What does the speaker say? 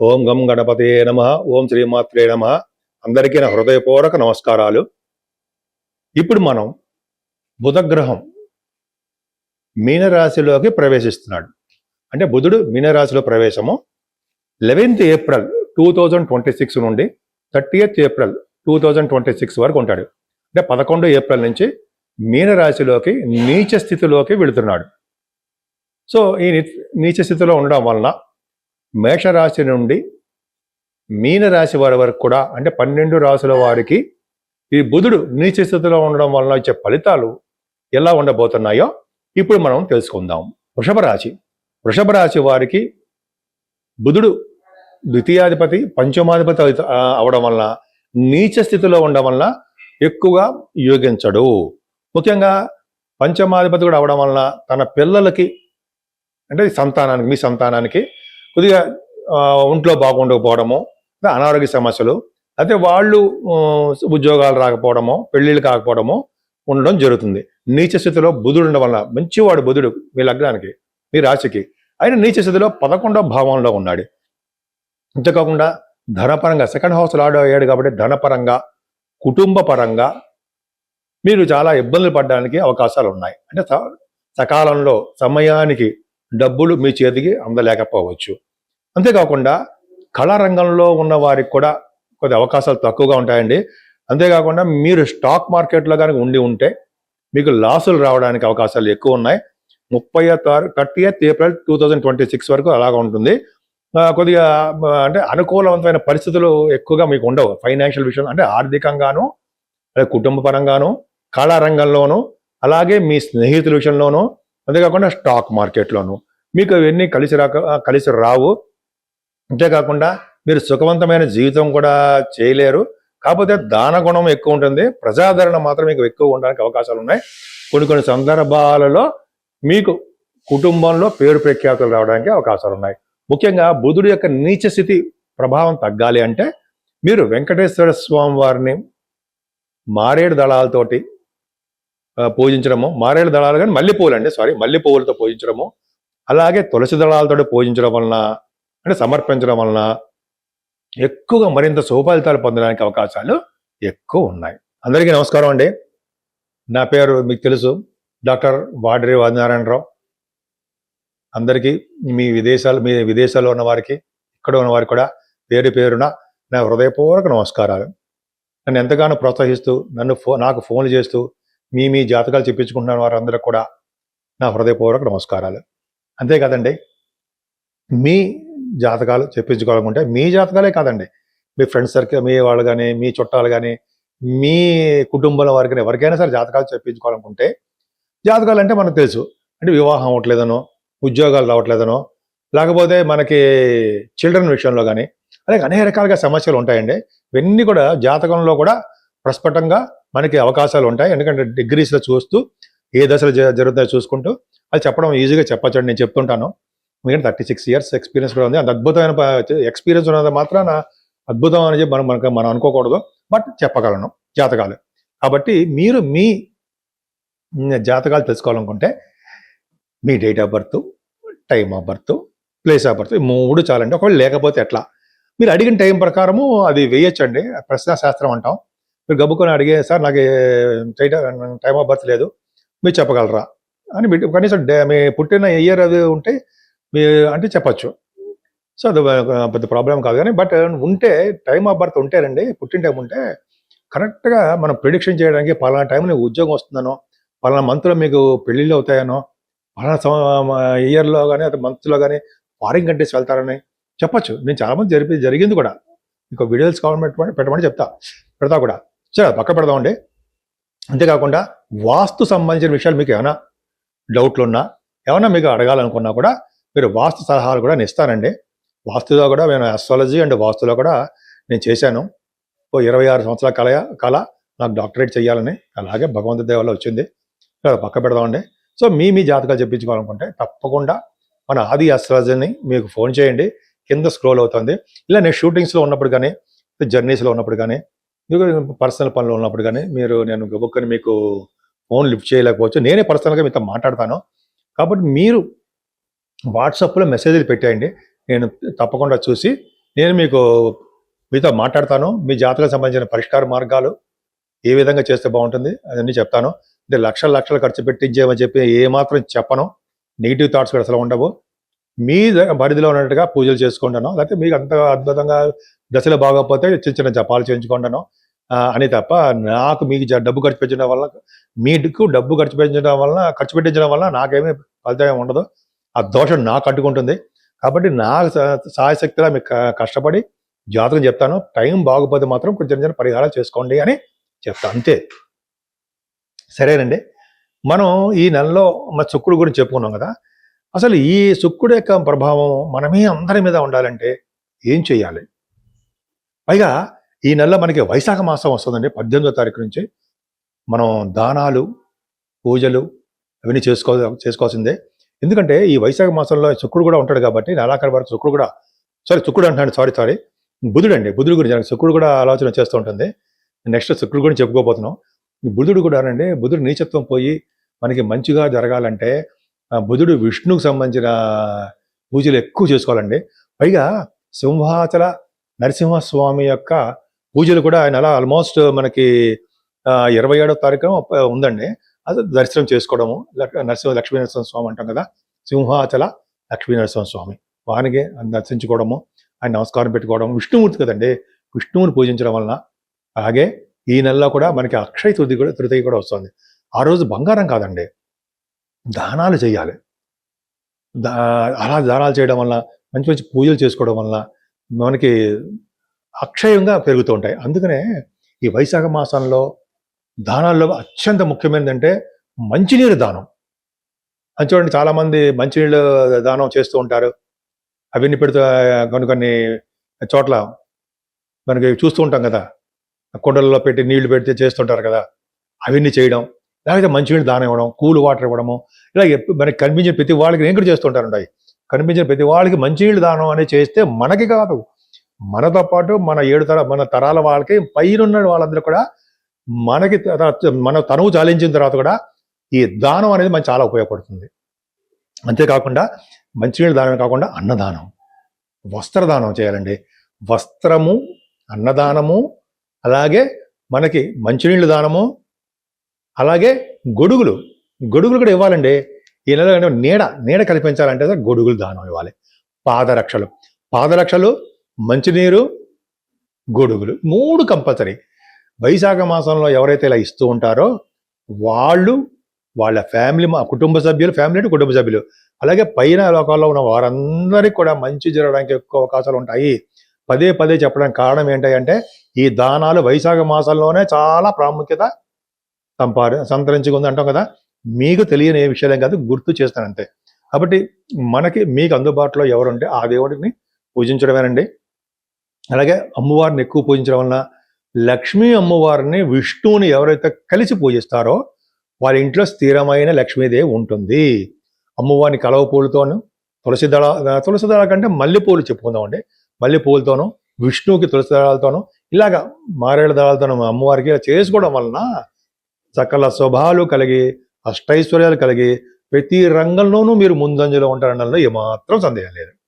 ఓం గం గణపతయే నమః. ఓం శ్రీమాత్రే నమః. అందరికీ నా హృదయపూర్వక నమస్కారాలు. ఇప్పుడు మనం బుధగ్రహం మీనరాశిలోకి ప్రవేశిస్తున్నాడు. అంటే బుధుడు మీనరాశిలో ప్రవేశము 11th ఏప్రిల్ 2026 నుండి 30th ఏప్రిల్ 2026 వరకు ఉంటాడు. అంటే 11 ఏప్రిల్ నుంచి మీనరాశిలోకి నీచ స్థితిలోకి వెళుతున్నాడు. సో ఈ నీచ స్థితిలో ఉండడం వలన మేషరాశి నుండి మీనరాశి వారి వరకు కూడా అంటే 12 రాశుల వారికి ఈ బుధుడు నీచ స్థితిలో ఉండడం వలన వచ్చే ఫలితాలు ఎలా ఉండబోతున్నాయో ఇప్పుడు మనం తెలుసుకుందాం. వృషభ రాశి వారికి బుధుడు ద్వితీయాధిపతి పంచమాధిపతి అవడం వలన నీచ స్థితిలో ఉండడం వలన ఎక్కువగా యోగించడు. ముఖ్యంగా పంచమాధిపతి కూడా అవడం వలన తన పిల్లలకి అంటే సంతానానికి మీ సంతానానికి కొద్దిగా ఒంట్లో బాగుండకపోవడము, అనారోగ్య సమస్యలు, అయితే వాళ్ళు ఉద్యోగాలు రాకపోవడము, పెళ్లిళ్ళు కాకపోవడము ఉండడం జరుగుతుంది. నీచ స్థితిలో బుధుడు ఉండడం వలన మంచివాడు బుధుడు మీ లగ్నానికి మీ రాశికి. ఆయన నీచ స్థితిలో 11వ భావంలో ఉన్నాడు. అంతేకాకుండా ధనపరంగా సెకండ్ హౌస్లో అయ్యాడు కాబట్టి ధనపరంగా కుటుంబ పరంగా మీరు చాలా ఇబ్బందులు పడడానికి అవకాశాలు ఉన్నాయి. అంటే సకాలంలో సమయానికి డబ్బులు మీ చేతికి అందలేకపోవచ్చు. అంతేకాకుండా కళారంగంలో ఉన్న వారికి కూడా కొద్ది అవకాశాలు తక్కువగా ఉంటాయండి. అంతేకాకుండా మీరు స్టాక్ మార్కెట్లో కనుక ఉంటే మీకు లాసులు రావడానికి అవకాశాలు ఎక్కువ ఉన్నాయి. 30th ఏప్రిల్ 2026 వరకు అలాగా ఉంటుంది. కొద్దిగా అంటే అనుకూలవంతమైన పరిస్థితులు ఎక్కువగా మీకు ఉండవు. ఫైనాన్షియల్ విషయం అంటే ఆర్థికంగాను, కుటుంబ పరంగాను, కళారంగంలోను, అలాగే మీ స్నేహితుల విషయంలోనూ, అంతేకాకుండా స్టాక్ మార్కెట్లోను మీకు ఇవన్నీ కలిసి రావు. అంతేకాకుండా మీరు సుఖవంతమైన జీవితం కూడా చేయలేరు. కాకపోతే దాన గుణం ఎక్కువ ఉంటుంది, ప్రజాదరణ మాత్రం మీకు ఎక్కువ ఉండడానికి అవకాశాలు ఉన్నాయి. కొన్ని సందర్భాలలో మీకు కుటుంబంలో పేరు ప్రఖ్యాతులు రావడానికి అవకాశాలు ఉన్నాయి. ముఖ్యంగా బుధుడు యొక్క నీచ స్థితి ప్రభావం తగ్గాలి అంటే మీరు వెంకటేశ్వర స్వామి వారిని మారేడు దళాలతోటి పూజించడము, మారేడు దళాలు కానీ మల్లెపూలతో పూజించడము, అలాగే తులసి దళాలతో పూజించడం వలన అంటే సమర్పించడం వలన ఎక్కువగా మరింత శుభఫలితాలు పొందడానికి అవకాశాలు ఎక్కువ ఉన్నాయి. అందరికీ నమస్కారం అండి. నా పేరు మీకు తెలుసు, డాక్టర్ వాడ్రి ఆదినారాయణరావు. అందరికీ మీ విదేశాల్లో ఉన్న వారికి, ఇక్కడ ఉన్న వారికి కూడా పేరున నా హృదయపూర్వక నమస్కారాలు. నన్ను ఎంతగానో ప్రోత్సహిస్తూ నాకు ఫోన్లు చేస్తూ మీ జాతకాలు చెప్పించుకుంటున్న వారందరూ కూడా నా హృదయపూర్వక నమస్కారాలు. అంతేకాదండి, మీ జాతకాలు చెప్పించుకోవాలనుకుంటే మీ జాతకాలే కాదండి, మీ ఫ్రెండ్స్ సర్కిల్, మీ వాళ్ళు కానీ, మీ చుట్టాలు కానీ, మీ కుటుంబంలో వారికి ఎవరికైనా సరే జాతకాలు చెప్పించుకోవాలనుకుంటే, జాతకాలు అంటే మనకు తెలుసు, అంటే వివాహం అవ్వట్లేదనో, ఉద్యోగాలు రావట్లేదనో, లేకపోతే మనకి చిల్డ్రన్ విషయంలో కానీ, అలాగే అనేక రకాలుగా సమస్యలు ఉంటాయండి. ఇవన్నీ కూడా జాతకంలో కూడా ప్రస్ఫుటంగా మనకి అవకాశాలు ఉంటాయి. ఎందుకంటే డిగ్రీస్లో చూస్తూ ఏ దశలు జరుగుతాయో చూసుకుంటూ అది చెప్పడం ఈజీగా చెప్పచ్చండి. నేను చెప్తుంటాను, ఎందుకంటే 36 years ఎక్స్పీరియన్స్ కూడా ఉంది. అంత అద్భుతమైన ఎక్స్పీరియన్స్ ఉన్నది మాత్రాన అద్భుతం అని చెప్పి మనం అనుకోకూడదు, బట్ చెప్పగలను జాతకాలు. కాబట్టి మీరు మీ జాతకాలు తెలుసుకోవాలనుకుంటే మీ date of birth, time of birth, place of birth, 3 చాలండి. ఒకవేళ లేకపోతే ఎట్లా, మీరు అడిగిన టైం ప్రకారము అది వేయచ్చండి. ప్రశ్నాశాస్త్రం అంటాం. మీరు గబుకొని అడిగే, సార్ నాకు టైమ్ ఆఫ్ బర్త్ లేదు, మీరు చెప్పగలరా అని కనీసం మీ పుట్టిన ఇయర్ అది ఉంటే అంటే చెప్పచ్చు. సో అది పెద్ద ప్రాబ్లం కాదు. కానీ బట్ ఉంటే టైమ్ ఆఫ్ బర్త్ ఉంటేనండి, పుట్టిన టైం ఉంటే కరెక్ట్గా మనం ప్రిడిక్షన్ చేయడానికి పలానా టైం నీకు ఉద్యోగం వస్తుందనో, పలానా మంత్లో మీకు పెళ్ళిళ్ళు అవుతాయనో, పలానా ఇయర్లో కానీ అది మంత్లో కానీ ఫారిన్ కంట్రీస్ వెళ్తారని చెప్పచ్చు. నేను చాలామంది జరిగింది కూడా. మీకు వీడియోస్ కావాలని పెట్టమని పెడతా కూడా. సరే పక్క పెడదామండి. అంతేకాకుండా వాస్తు సంబంధించిన విషయాలు మీకు ఏమైనా డౌట్లు ఉన్నా, ఏమైనా మీకు అడగాలనుకున్నా కూడా మీరు వాస్తు సలహాలు కూడా నేను ఇస్తానండి. వాస్తులో కూడా నేను ఆస్ట్రాలజీ అండ్ వాస్తులో కూడా నేను చేశాను. 26 సంవత్సరాల కళ నాకు డాక్టరేట్ చేయాలని, అలాగే భగవంతు దయ వల్ల వచ్చింది. పక్క పెడదామండి. సో మీ జాతకాలు చెప్పించుకోవాలనుకుంటే తప్పకుండా మన ఆది ఆస్ట్రాలజీని మీకు ఫోన్ చేయండి, కింద స్క్రోల్ అవుతుంది. ఇలా నేను షూటింగ్స్లో ఉన్నప్పుడు కానీ, జర్నీస్లో ఉన్నప్పుడు కానీ, మీకు పర్సనల్ పనులు ఉన్నప్పుడు కానీ నేను గబుక్కని మీకు ఫోన్ లిఫ్ట్ చేయలేకపోవచ్చు. నేనే పర్సనల్గా మీతో మాట్లాడతాను. కాబట్టి మీరు వాట్సాప్లో మెసేజ్లు పెట్టేయండి, నేను తప్పకుండా చూసి నేను మీతో మాట్లాడతాను. మీ జాతకానికి సంబంధించిన పరిష్కార మార్గాలు ఏ విధంగా చేస్తే బాగుంటుంది అదన్నీ చెప్తాను. అంటే లక్షలు ఖర్చు పెట్టించేమని చెప్పి ఏమాత్రం చెప్పను. నెగిటివ్ థాట్స్ కూడా అసలు ఉండవు. మీ పరిధిలో ఉన్నట్టుగా పూజలు చేసుకుంటాను, లేకపోతే మీకు అంత అద్భుతంగా దశలు బాగోకపోతే చిన్న జపాలు చేయించుకుంటాను అని తప్ప నాకు మీకు డబ్బు ఖర్చు పెట్టడం వల్ల, మీకు డబ్బు ఖర్చు పెట్టించడం వల్ల నాకేమీ ఫలితం ఉండదు. ఆ దోషం నాకు అడ్డుకుంటుంది. కాబట్టి నా సాయశక్తిగా మీకు కష్టపడి జాతకం చెప్తాను. టైం బాగోపోతే మాత్రం కొంచెం చిన్న పరిహారాలు చేసుకోండి అని చెప్తాను, అంతే. సరేనండి. మనం ఈ నెలలో మన శుక్రుడు గురించి చెప్పుకున్నాం కదా. అసలు ఈ శుక్రుడు యొక్క ప్రభావం మనమే అందరి మీద ఉండాలంటే ఏం చేయాలి? పైగా ఈ నెలలో మనకి వైశాఖ మాసం వస్తుందండి. 18వ తారీఖు నుంచి మనం దానాలు, పూజలు అవన్నీ చేసుకోవాల్సిందే. ఎందుకంటే ఈ వైశాఖ మాసంలో శుక్రుడు కూడా ఉంటాడు కాబట్టి నెలాఖరు వరకు శుక్రుడు అంటాడు, సారీ బుధుడు అండి. బుధుడు గురించి శుక్రుడు కూడా ఆలోచన చేస్తూ ఉంటుంది. నెక్స్ట్ శుక్రుడు గురించి చెప్పుకోబోతున్నాం. బుధుడు కూడా అండి, బుధుడు నీచత్వం పోయి మనకి మంచిగా జరగాలంటే బుధుడు విష్ణువుకు సంబంధించిన పూజలు ఎక్కువ చేసుకోవాలండి. పైగా సింహాచల నరసింహస్వామి యొక్క పూజలు కూడా ఆయన అలా ఆల్మోస్ట్ మనకి 27వ తారీఖు ఉందండి. అది దర్శనం చేసుకోవడము. లక్ష్మీ నరసింహ స్వామి అంటాం కదా, సింహాచల లక్ష్మీ నరసింహ స్వామి, వారికి దర్శించుకోవడము, ఆయన నమస్కారం పెట్టుకోవడం. విష్ణుమూర్తి కదండి, విష్ణువుని పూజించడం వలన. అలాగే ఈ నెలలో కూడా మనకి అక్షయ తృతీయ కూడా వస్తుంది. ఆ రోజు బంగారం కాదండి, దానాలు చేయాలి. అలా దానాలు చేయడం వల్ల, మంచి మంచి పూజలు చేసుకోవడం వల్ల మనకి అక్షయంగా పెరుగుతూ ఉంటాయి. అందుకనే ఈ వైశాఖ మాసంలో దానాల్లో అత్యంత ముఖ్యమైనదంటే మంచినీరు దానం అని. చూడండి, చాలామంది మంచినీళ్ళు దానం చేస్తూ ఉంటారు. అవన్నీ పెడుతూ కొన్ని చోట్ల మనకి చూస్తూ ఉంటాం కదా, కుండలలో పెట్టి నీళ్లు పెడితే చేస్తుంటారు కదా, అవన్నీ చేయడం. లేకపోతే మంచినీళ్ళు దానం ఇవ్వడం, కూల్ వాటర్ ఇవ్వడము. ఇలా మనకి కనిపించిన ప్రతి వాళ్ళకి నేను కూడా చేస్తుంటారు. కనిపించిన ప్రతి వాళ్ళకి మంచినీళ్ళు దానం అనేది చేస్తే మనకి కాదు, మనతో పాటు మన తరాల వాళ్ళకి, పైన వాళ్ళందరూ కూడా మనకి మన తనువు చాలించిన తర్వాత కూడా ఈ దానం అనేది మనకి చాలా ఉపయోగపడుతుంది. అంతేకాకుండా మంచినీళ్ళు దానం కాకుండా అన్నదానం, వస్త్రదానం చేయాలండి. వస్త్రము, అన్నదానము, అలాగే మనకి మంచినీళ్ళు దానము, అలాగే గొడుగులు కూడా ఇవ్వాలండి. ఈ నెల నీడ కల్పించాలంటే గొడుగులు దానం ఇవ్వాలి. పాదరక్షలు, మంచినీరు, గొడుగులు 3 కంపల్సరీ. వైశాఖ మాసంలో ఎవరైతే ఇలా ఇస్తూ ఉంటారో వాళ్ళు, వాళ్ళ ఫ్యామిలీ, కుటుంబ సభ్యులు, అలాగే పైన లోకాల్లో ఉన్న వారందరికీ కూడా మంచి జరగడానికి ఎక్కువ అవకాశాలు ఉంటాయి. పదే చెప్పడానికి కారణం ఏంటంటే ఈ దానాలు వైశాఖ మాసంలోనే చాలా ప్రాముఖ్యత సంతరించుకుంది అంటాం కదా. మీకు తెలియని ఏ విషయాలేం కాదు, గుర్తు చేస్తానంతే. కాబట్టి మీకు అందుబాటులో ఎవరుంటే ఆ దేవుడిని పూజించడమేనండి. అలాగే అమ్మవారిని ఎక్కువ పూజించడం వలన లక్ష్మీ అమ్మవారిని, విష్ణువుని ఎవరైతే కలిసి పూజిస్తారో వారి ఇంట్లో స్థిరమైన లక్ష్మీదేవి ఉంటుంది. అమ్మవారిని కలవ పూలతోనూ, తులసి దళాల కంటే మల్లెపూలు చెప్పుకుందామండి. మల్లెపూలతోనూ, విష్ణువుకి తులసి దళాలతోనూ, ఇలాగా మారేడు దళాలతోనూ అమ్మవారికి చేసుకోవడం వలన సకల శుభాలు కలిగి, అష్టైశ్వర్యాలు కలిగి, ప్రతి రంగంలోనూ మీరు ముందంజలో ఉంటారనడంలో ఏమాత్రం సందేహం లేదు.